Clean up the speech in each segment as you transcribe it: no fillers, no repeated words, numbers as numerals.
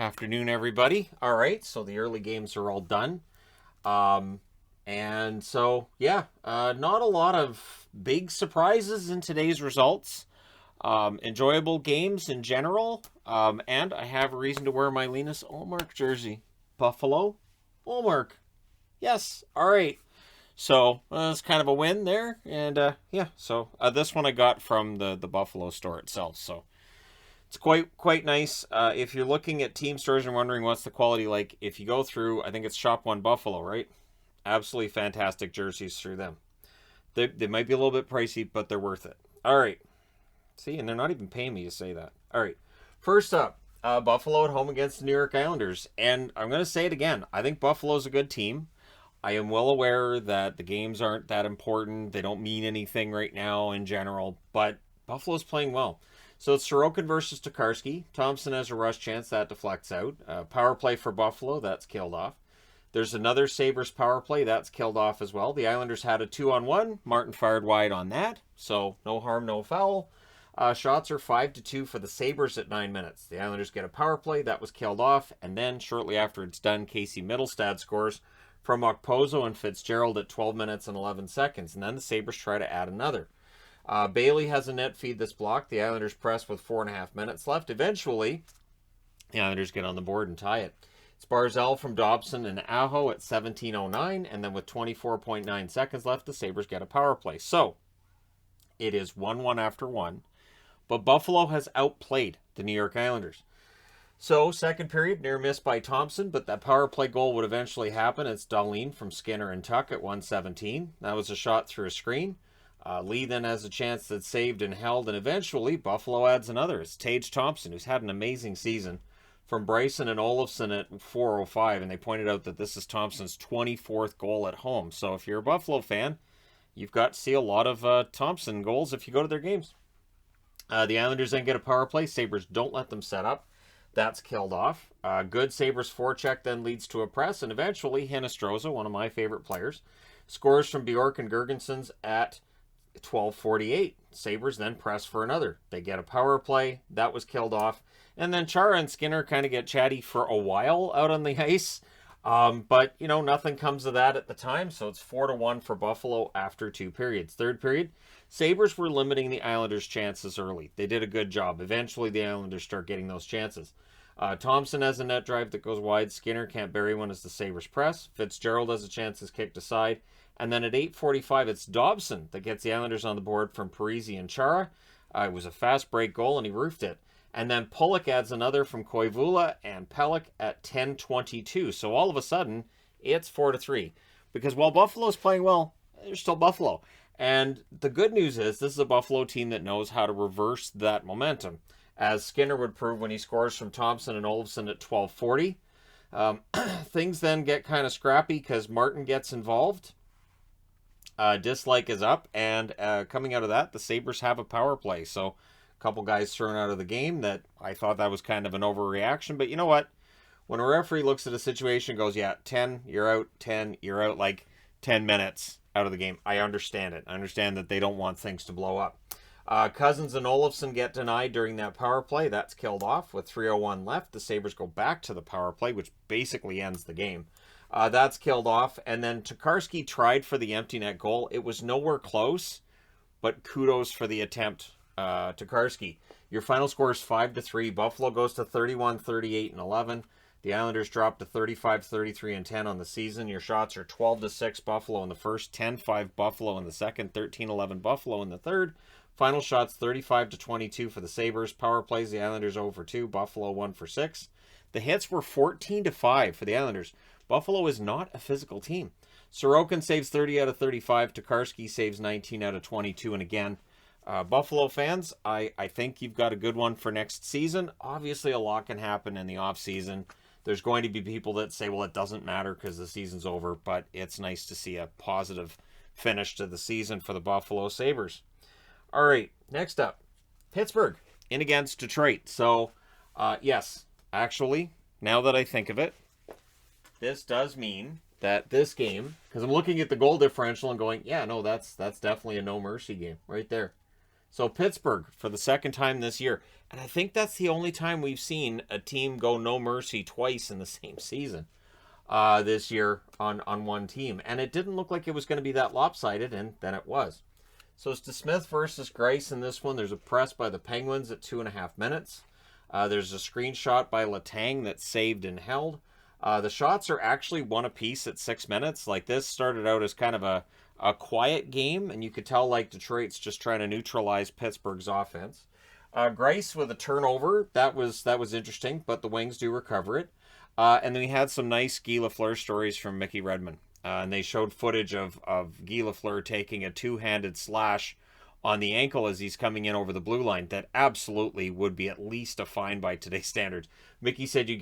Afternoon, everybody. All right, so the early games are all done. And so, yeah, not a lot of big surprises in today's results. Enjoyable games in general. And I have a reason to wear my Linus Ullmark jersey. Buffalo, Ullmark. Yes, all right. So it's kind of a win there. And yeah, so this one I got from the Buffalo store itself. So it's quite nice. If you're looking at team stores and wondering what's the quality like, if you go through, I think it's Shop One Buffalo, right? Absolutely fantastic jerseys through them. They might be a little bit pricey, but they're worth it. All right. See, and they're not even paying me to say that. All right. First up, Buffalo at home against the New York Islanders. And I'm going to say it again. I think Buffalo's a good team. I am well aware that the games aren't that important. They don't mean anything right now in general, but Buffalo's playing well. So it's Sorokin versus Tokarski. Thompson has a rush chance. That deflects out. Power play for Buffalo. That's killed off. There's another Sabres power play. That's killed off as well. The Islanders had a 2-on-1. Martin fired wide on that. So no harm, no foul. Shots are 5-2 for the Sabres at 9 minutes. The Islanders get a power play. That was killed off. And then shortly after it's done, Casey Mittelstadt scores from Okposo and Fitzgerald at 12 minutes and 11 seconds. And then the Sabres try to add another. Bailey has a net feed that's blocked. The Islanders press with 4.5 minutes left. Eventually, the Islanders get on the board and tie it. It's Barzal from Dobson and Aho at 17:09, and then with 24.9 seconds left, the Sabres get a power play. So, it is 1-1 after one, but Buffalo has outplayed the New York Islanders. So, second period, near miss by Thompson, but that power play goal would eventually happen. It's Dahlin from Skinner and Tuck at 1:17. That was a shot through a screen. Lee then has a chance that's saved and held, and eventually Buffalo adds another. It's Tage Thompson, who's had an amazing season, from Bryson and Olofsson at 4:05, and they pointed out that this is Thompson's 24th goal at home. So if you're a Buffalo fan, you've got to see a lot of Thompson goals if you go to their games. The Islanders then get a power play. Sabres don't let them set up. That's killed off. Good Sabres forecheck then leads to a press, and eventually Hinostroza, one of my favorite players, scores from Bjork and Gergensons at 12:48. Sabres then press for another. They get a power play. That was killed off. And then Chara and Skinner kind of get chatty for a while out on the ice. But, nothing comes of that at the time. So it's 4-1 for Buffalo after two periods. Third period, Sabres were limiting the Islanders' chances early. They did a good job. Eventually, the Islanders start getting those chances. Thompson has a net drive that goes wide. Skinner can't bury one as the Sabres press. Fitzgerald has a chance is kicked aside. And then at 8:45, it's Dobson that gets the Islanders on the board from Parisi and Chara. It was a fast break goal, and he roofed it. And then Pulock adds another from Koivula and Pelech at 10:22. So all of a sudden, it's 4-3. Because while Buffalo's playing well, they're still Buffalo. And the good news is this is a Buffalo team that knows how to reverse that momentum, as Skinner would prove when he scores from Thompson and Olofsson at 12:40. Things then get kind of scrappy because Martin gets involved. Dislike is up, and coming out of that, the Sabres have a power play. So a couple guys thrown out of the game that I thought that was kind of an overreaction. But you know what? When a referee looks at a situation and goes, yeah, 10, you're out, 10, you're out, like 10 minutes out of the game. I understand it. I understand that they don't want things to blow up. Cousins and Olofsson get denied during that power play. That's killed off with 3:01 left. The Sabres go back to the power play, which basically ends the game. That's killed off. And then Tokarski tried for the empty net goal. It was nowhere close, but kudos for the attempt, Tokarski. Your final score is 5-3. Buffalo goes to 31, 38, and 11. The Islanders drop to 35, 33, and 10 on the season. Your shots are 12-6 Buffalo in the first, 10-5 Buffalo in the second, 13-11 Buffalo in the third. Final shots 35-22 for the Sabres. Power plays, the Islanders 0-2. Buffalo 1-6. The hits were 14-5 for the Islanders. Buffalo is not a physical team. Sorokin saves 30 out of 35. Tokarski saves 19 out of 22. And again, Buffalo fans, I think you've got a good one for next season. Obviously, a lot can happen in the offseason. There's going to be people that say, well, it doesn't matter because the season's over. But it's nice to see a positive finish to the season for the Buffalo Sabres. All right, next up, Pittsburgh in against Detroit. So, yes, actually, now that I think of it, this does mean that this game, because I'm looking at the goal differential and going, yeah, no, that's definitely a no mercy game right there. So Pittsburgh for the second time this year. And I think that's the only time we've seen a team go no mercy twice in the same season this year on one team. And it didn't look like it was going to be that lopsided, and then it was. So it's DeSmith versus Grice in this one. There's a press by the Penguins at 2.5 minutes. There's a screenshot by Letang that's saved and held. The shots are actually one apiece at 6 minutes. Like, this started out as kind of a quiet game, and you could tell like Detroit's just trying to neutralize Pittsburgh's offense. Grice with a turnover. That was interesting, but the Wings do recover it. And then we had some nice Guy Lafleur stories from Mickey Redmond. And they showed footage of Guy Lafleur taking a two-handed slash on the ankle as he's coming in over the blue line. That absolutely would be at least a fine by today's standards. Mickey said you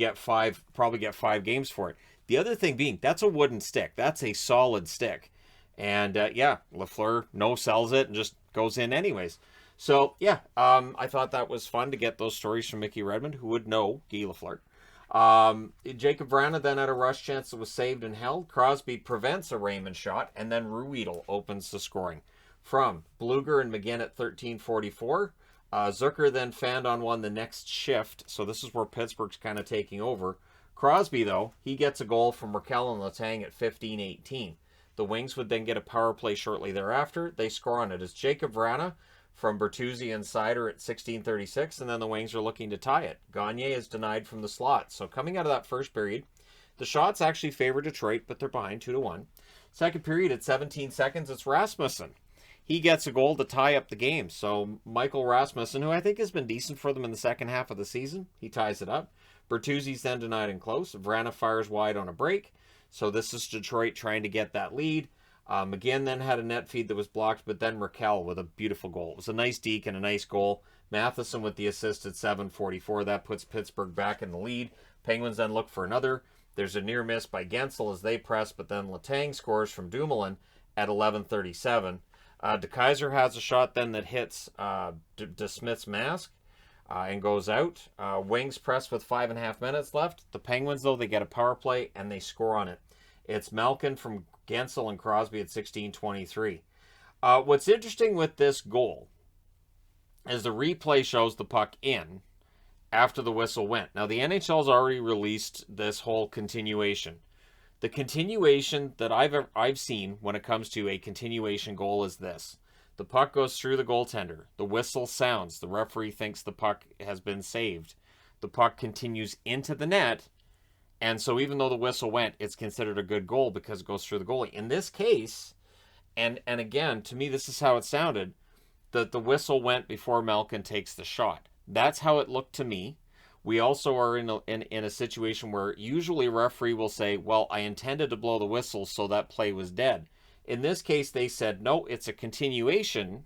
probably get 5 games for it. The other thing being, that's a wooden stick. That's a solid stick. And yeah, Lafleur no-sells it and just goes in anyways. So yeah, I thought that was fun to get those stories from Mickey Redmond, who would know Guy Lafleur. Jacob Vrana then had a rush chance that was saved and held. Crosby prevents a Raymond shot, and then Ruhwedel opens the scoring from Bluger and McGinn at 13:44. Zucker then fanned on one the next shift, so this is where Pittsburgh's kind of taking over. Crosby, though, he gets a goal from Raquel and Letang at 15:18. The Wings would then get a power play shortly thereafter. They score on it as Jacob Vrana from Bertuzzi and Sider at 16:36, and then the Wings are looking to tie it. Gagne is denied from the slot. So coming out of that first period, the shots actually favor Detroit, but they're behind 2-1. Second period at 17 seconds, it's Rasmussen. He gets a goal to tie up the game. So Michael Rasmussen, who I think has been decent for them in the second half of the season, he ties it up. Bertuzzi's then denied and close. Vrana fires wide on a break. So this is Detroit trying to get that lead. McGinn then had a net feed that was blocked, but then Raquel with a beautiful goal. It was a nice deke and a nice goal. Matheson with the assist at 7:44. That puts Pittsburgh back in the lead. Penguins then look for another. There's a near miss by Gensel as they press, but then Letang scores from Dumoulin at 11:37. DeKeyser has a shot then that hits DeSmith's mask and goes out. Wings press with 5.5 minutes left. The Penguins, though, they get a power play and they score on it. It's Malkin from Gensel and Crosby at 16:23. What's interesting with this goal is the replay shows the puck in after the whistle went. Now, the NHL's already released this whole continuation. The continuation that I've seen when it comes to a continuation goal is this. The puck goes through the goaltender. The whistle sounds. The referee thinks the puck has been saved. The puck continues into the net. And so even though the whistle went, it's considered a good goal because it goes through the goalie. In this case, and again, to me, this is how it sounded, that the whistle went before Malkin takes the shot. That's how it looked to me. We also are in a situation where usually a referee will say, well, I intended to blow the whistle, so that play was dead. In this case, they said, no, it's a continuation.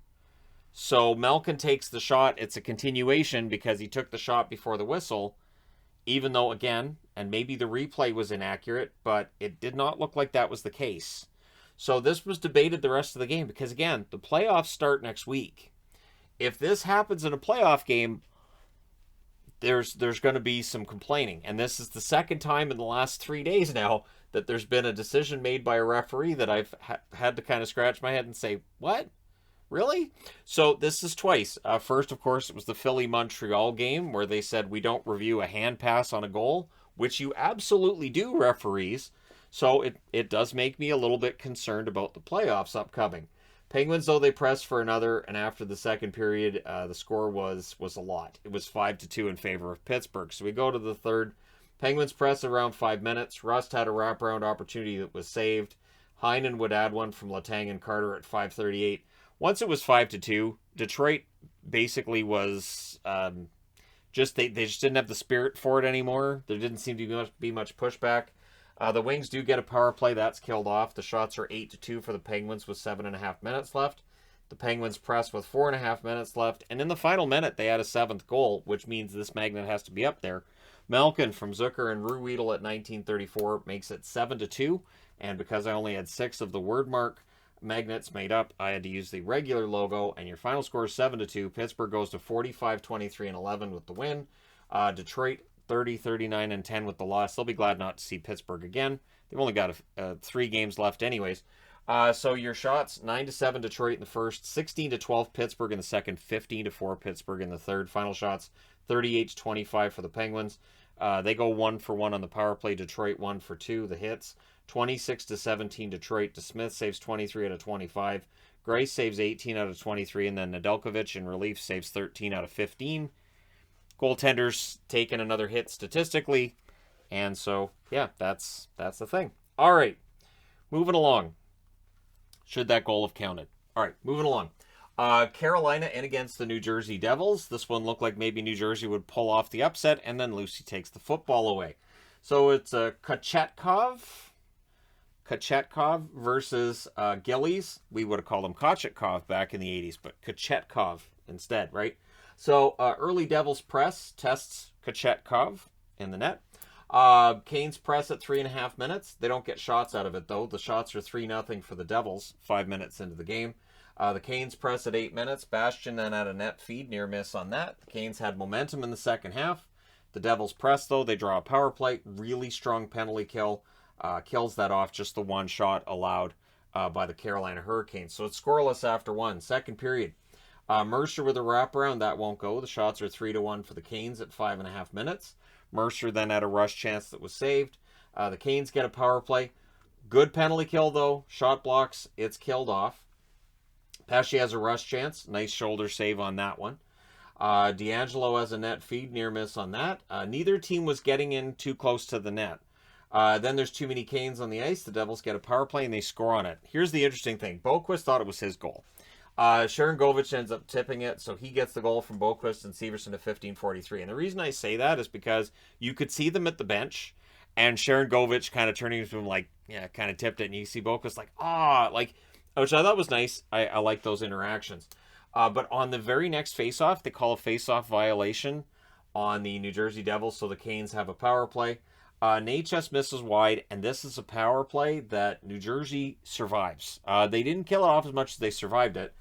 So Malkin takes the shot. It's a continuation because he took the shot before the whistle. Even though, again, and maybe the replay was inaccurate, but it did not look like that was the case. So this was debated the rest of the game because, again, the playoffs start next week. If this happens in a playoff game, there's going to be some complaining. And this is the second time in the last 3 days now that there's been a decision made by a referee that I've had to kind of scratch my head and say, what? Really? So this is twice. First, of course, it was the Philly-Montreal game where they said we don't review a hand pass on a goal, which you absolutely do, referees. So it does make me a little bit concerned about the playoffs upcoming. Penguins, though, they pressed for another, and after the second period, the score was a lot. It was 5-2 in favor of Pittsburgh. So we go to the third. Penguins press around 5 minutes. Rust had a wraparound opportunity that was saved. Heinen would add one from Letang and Carter at 5:38. Once it was 5-2, Detroit basically was they just didn't have the spirit for it anymore. There didn't seem to be much pushback. The Wings do get a power play. That's killed off. The shots are 8-2 for the Penguins with 7.5 minutes left. The Penguins press with 4.5 minutes left. And in the final minute, they had a 7th goal, which means this magnet has to be up there. Malkin from Zucker and Ruhwedel at 19:34 makes it 7-2. And because I only had 6 of the word mark magnets made up, I had to use the regular logo, and your final score is 7-2. Pittsburgh goes to 45, 23, and 11 with the win. Detroit 30, 39, and 10 with the loss. They'll be glad not to see Pittsburgh again. They've only got 3 games left anyways. So your shots: 9-7 Detroit in the first, 16-12 Pittsburgh in the second, 15-4 Pittsburgh in the third. Final shots: 38-25 for the Penguins. They go 1-for-1 on the power play. Detroit 1-for-2. The hits: 26-17 Detroit. DeSmith saves 23 out of 25. Grace saves 18 out of 23, and then Nedeljkovic in relief saves 13 out of 15. Goaltenders taking another hit statistically, and so yeah, that's the thing. All right, moving along. Should that goal have counted? All right, moving along. Carolina in against the New Jersey Devils. This one looked like maybe New Jersey would pull off the upset, and then Lucy takes the football away. So it's a Kochetkov versus Gillies. We would have called him Kochetkov back in the 80s, but Kochetkov instead, right? So early Devils press tests Kochetkov in the net. Canes press at 3.5 minutes. They don't get shots out of it, though. The shots are 3-0 for the Devils 5 minutes into the game. The Canes press at 8 minutes. Bastian then had a net feed, near miss on that. The Canes had momentum in the second half. The Devils press, though. They draw a power play. Really strong penalty kill. Kills that off, just the one shot allowed by the Carolina Hurricanes. So it's scoreless after one. Second period. Mercer with a wraparound. That won't go. The shots are 3-1 for the Canes at 5.5 minutes. Mercer then had a rush chance that was saved. The Canes get a power play. Good penalty kill, though. Shot blocks. It's killed off. Pesce has a rush chance. Nice shoulder save on that one. D'Angelo has a net feed. Near miss on that. Neither team was getting in too close to the net. Then there's too many Canes on the ice. The Devils get a power play, and they score on it. Here's the interesting thing. Boquist thought it was his goal. Sharon Govich ends up tipping it, so he gets the goal from Boquist and Severson at 15:43. And the reason I say that is because you could see them at the bench, and Sharon Govich kind of turning to him like, yeah, kind of tipped it, and you see Boquist like, like, which I thought was nice. I like those interactions. But on the very next faceoff, they call a faceoff violation on the New Jersey Devils, so the Canes have a power play. Natchez misses wide, and this is a power play that New Jersey survives. They didn't kill it off as much as they survived it.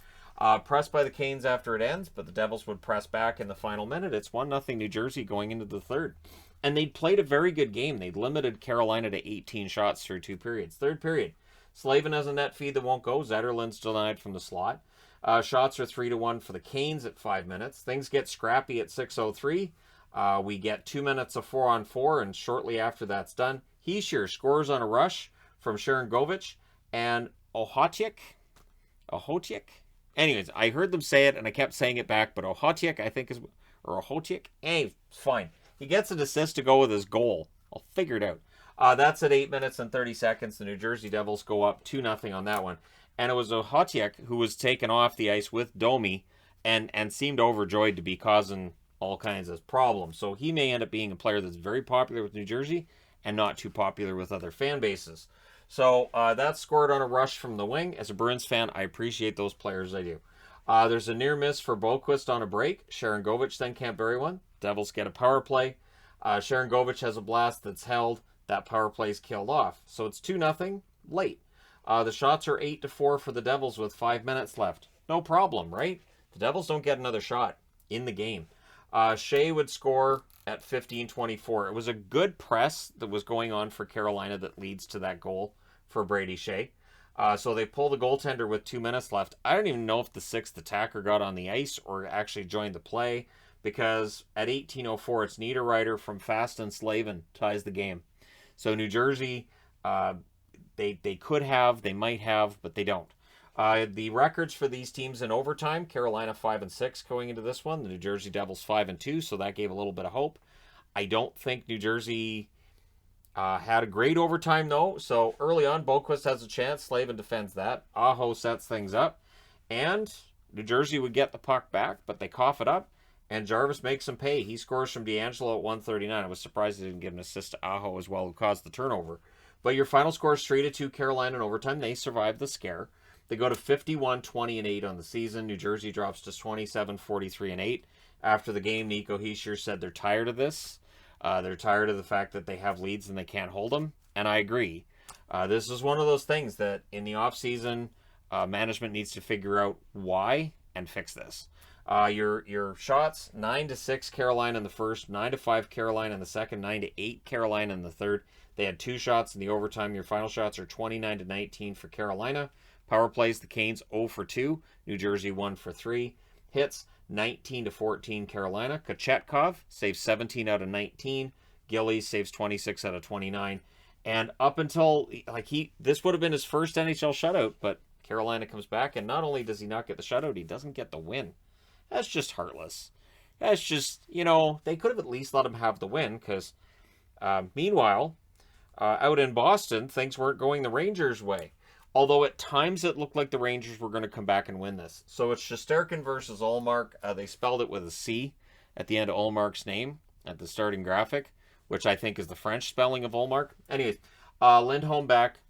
Pressed by the Canes after it ends, but the Devils would press back in the final minute. It's 1-0 New Jersey going into the third. And they'd played a very good game. They'd limited Carolina to 18 shots through 2 periods. Third period. Slavin has a net feed that won't go. Zetterlund's denied from the slot. Shots are 3-1 for the Canes at 5 minutes. Things get scrappy at 6:03. We get 2 minutes of 4-on-4, and shortly after that's done, Hischier scores on a rush from Sharon Govich, and Ohotiuk. Anyways, I heard them say it, and I kept saying it back, but Ohotiuk, I think is, or Ohotiuk. Hey, it's fine. He gets an assist to go with his goal. I'll figure it out. That's at 8 minutes and 30 seconds. The New Jersey Devils go up 2-0 on that one. And it was Ohotiuk who was taken off the ice with Domi and seemed overjoyed to be causing all kinds of problems. So he may end up being a player that's very popular with New Jersey and not too popular with other fan bases. So that's scored on a rush from the wing. As a Bruins fan, I appreciate those players. I do. There's a near miss for Boquist on a break. Sharon Govich then can't bury one. Devils get a power play. Sharon Govich has a blast that's held. That power play is killed off. So it's 2-0 late. The shots are 8-4 for the Devils with 5 minutes left. No problem, right? The Devils don't get another shot in the game. Shea would score at 15:24. It was a good press that was going on for Carolina that leads to that goal for Brady Shea. So they pull the goaltender with 2 minutes left. I don't even know if the sixth attacker got on the ice or actually joined the play, because at 18:04, it's Niederreiter from Fast and Slavin ties the game. So New Jersey, they could have, they might have, but they don't. The records for these teams in overtime: Carolina 5-6 going into this one. The New Jersey Devils 5-2, so that gave a little bit of hope. I don't think New Jersey had a great overtime, though. So early on, Boquist has a chance. Slavin defends that. Aho sets things up. And New Jersey would get the puck back, but they cough it up. And Jarvis makes him pay. He scores from D'Angelo at 1:39. I was surprised he didn't give an assist to Aho as well, who caused the turnover. But your final score is 3-2 Carolina in overtime. They survive the scare. They go to 51-20-8 on the season. New Jersey drops to 27-43-8. After the game, Nico Hischier said they're tired of this. They're tired of the fact that they have leads and they can't hold them. And I agree. This is one of those things that in the offseason, management needs to figure out why and fix this. Your shots, 9-6 Carolina in the first, 9-5 Carolina in the second, 9-8 Carolina in the third. They had 2 shots in the overtime. Your final shots are 29-19 for Carolina. Power plays, the Canes 0 for 2. New Jersey 1 for 3. Hits, 19-14 Carolina. Kochetkov saves 17 out of 19. Gillies saves 26 out of 29. And up until, this would have been his first NHL shutout, but Carolina comes back, and not only does he not get the shutout, he doesn't get the win. That's just heartless. That's just, they could have at least let him have the win, because meanwhile, out in Boston, things weren't going the Rangers' way. Although at times it looked like the Rangers were going to come back and win this. So it's Shesterkin versus Ullmark. They spelled it with a C at the end of Ullmark's name at the starting graphic, which I think is the French spelling of Ullmark. Anyways, Lindholm back,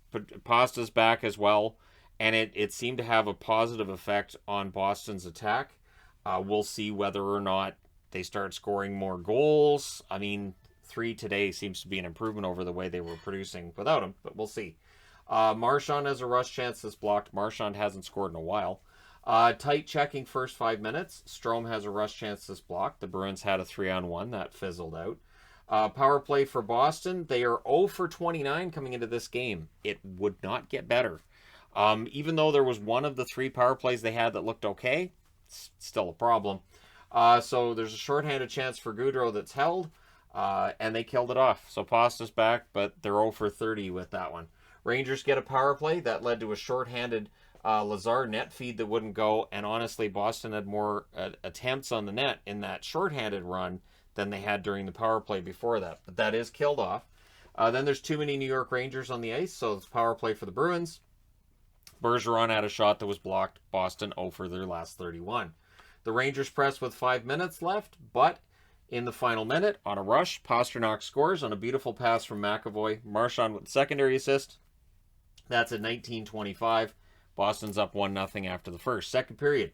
Pasta's back as well, and it seemed to have a positive effect on Boston's attack. We'll see whether or not they start scoring more goals. I mean, 3 today seems to be an improvement over the way they were producing without him, but we'll see. Marchand has a rush chance that's blocked. Marchand hasn't scored in a while. Tight checking first 5 minutes. Strome has a rush chance that's blocked. The Bruins had a 3-on-1 that fizzled out. Power play for Boston. They are 0 for 29 coming into this game. It would not get better. Even though there was one of the 3 power plays they had that looked okay, it's still a problem. So there's a shorthanded chance for Gaudreau that's held, and they killed it off. So Pasta's back, but they're 0 for 30 with that one. Rangers get a power play. That led to a shorthanded Lazar net feed that wouldn't go. And honestly, Boston had more attempts on the net in that shorthanded run than they had during the power play before that. But that is killed off. Then there's too many New York Rangers on the ice, so it's power play for the Bruins. Bergeron had a shot that was blocked. Boston 0 for their last 31. The Rangers press with 5 minutes left, but in the final minute, on a rush, Pastrnak scores on a beautiful pass from McAvoy. Marchand with the secondary assist. That's at 19:25. Boston's up 1-0 after the first. Second period.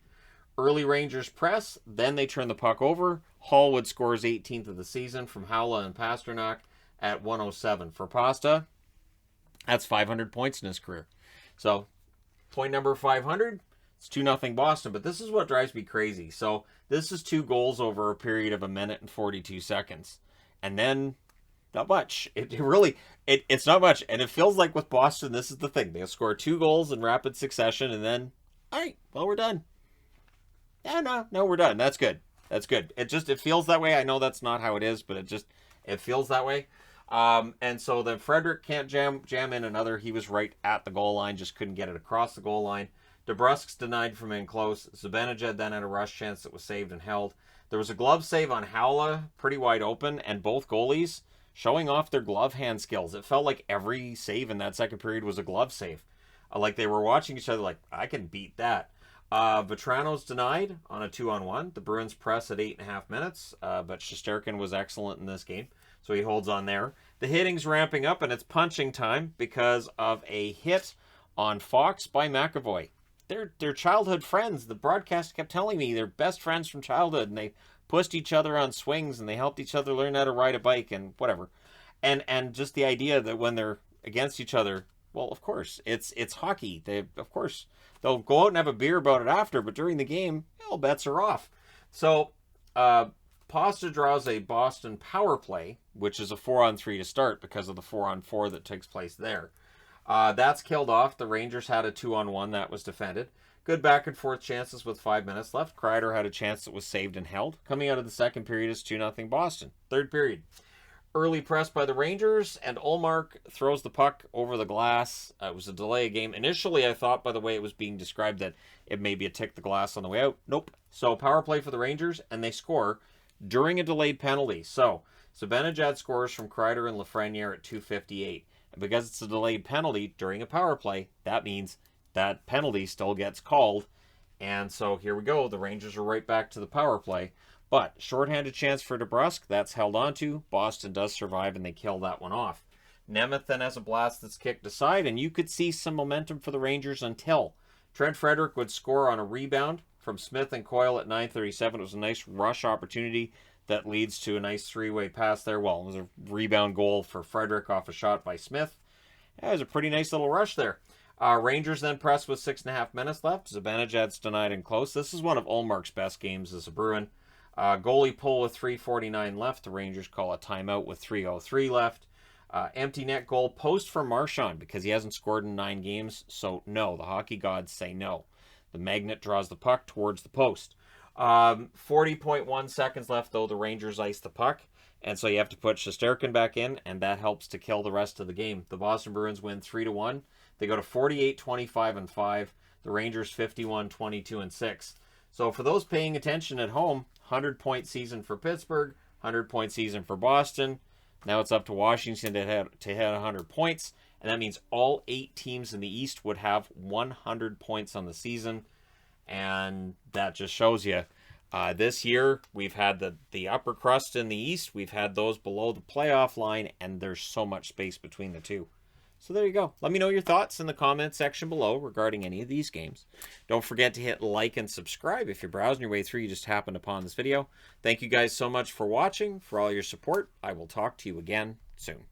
Early Rangers press, then they turn the puck over. Hallwood scores 18th of the season from Haula and Pastrnak at 1:07. For Pasta, that's 500 points in his career. So, point number 500, it's 2-0 Boston, but this is what drives me crazy. So, this is 2 goals over a period of 1 minute and 42 seconds. And then, not much. It's not much. And it feels like with Boston, this is the thing. They'll score 2 goals in rapid succession, and then, all right, well, we're done. Yeah, no, we're done. That's good. That's good. It feels that way. I know that's not how it is, but it feels that way. And so then Frederick can't jam in another. He was right at the goal line, just couldn't get it across the goal line. DeBrusk's denied from in close. Zibanejad then had a rush chance that was saved and held. There was a glove save on Haula, pretty wide open, and both goalies showing off their glove hand skills. It felt like every save in that second period was a glove save. Like they were watching each other like, I can beat that. Vetrano's denied on a 2-on-1. The Bruins press at 8.5 minutes, but Shesterkin was excellent in this game, so he holds on there. The hitting's ramping up, and it's punching time because of a hit on Fox by McAvoy. They're childhood friends. The broadcast kept telling me they're best friends from childhood, and they pushed each other on swings, and they helped each other learn how to ride a bike and whatever. And just the idea that when they're against each other, well, of course, it's hockey. They'll go out and have a beer about it after, but during the game, all bets are off. So, Pasta draws a Boston power play, which is a 4-on-3 to start because of the 4-on-4 that takes place there. That's killed off. The Rangers had a 2-on-1 that was defended. Good back and forth chances with 5 minutes left. Kreider had a chance that was saved and held. Coming out of the second period is 2-0 Boston. Third period. Early press by the Rangers, and Ullmark throws the puck over the glass. It was a delay game. Initially, I thought, by the way it was being described, that it may be a tick the glass on the way out. Nope. So, power play for the Rangers, and they score during a delayed penalty. So, Zibanejad scores from Kreider and Lafreniere at 2:58. And because it's a delayed penalty during a power play, that means that penalty still gets called. And so, here we go. The Rangers are right back to the power play. But, shorthanded chance for DeBrusk, that's held onto. Boston does survive, and they kill that one off. Nemeth then has a blast that's kicked aside, and you could see some momentum for the Rangers until Trent Frederick would score on a rebound from Smith and Coyle at 9:37. It was a nice rush opportunity that leads to a nice 3-way pass there. Well, it was a rebound goal for Frederick off a shot by Smith. It was a pretty nice little rush there. Rangers then pressed with 6.5 minutes left. Zibanejad's denied and close. This is one of Ullmark's best games as a Bruin. Goalie pull with 3:49 left. The Rangers call a timeout with 3:03 left. Empty net goal post for Marchand because he hasn't scored in 9 games. So no, the hockey gods say no. The magnet draws the puck towards the post. 40.1 seconds left though. The Rangers ice the puck. And so you have to put Shesterkin back in, and that helps to kill the rest of the game. The Boston Bruins win 3-1. They go to 48-25-5. The Rangers 51-22-6. So for those paying attention at home, 100-point season for Pittsburgh, 100-point season for Boston. Now it's up to Washington to hit 100 points, and that means all 8 teams in the East would have 100 points on the season, and that just shows you. This year, we've had the upper crust in the East. We've had those below the playoff line, and there's so much space between the two. So there you go. Let me know your thoughts in the comments section below regarding any of these games. Don't forget to hit like and subscribe if you're browsing your way through. You just happened upon this video. Thank you guys so much for watching, for all your support. I will talk to you again soon.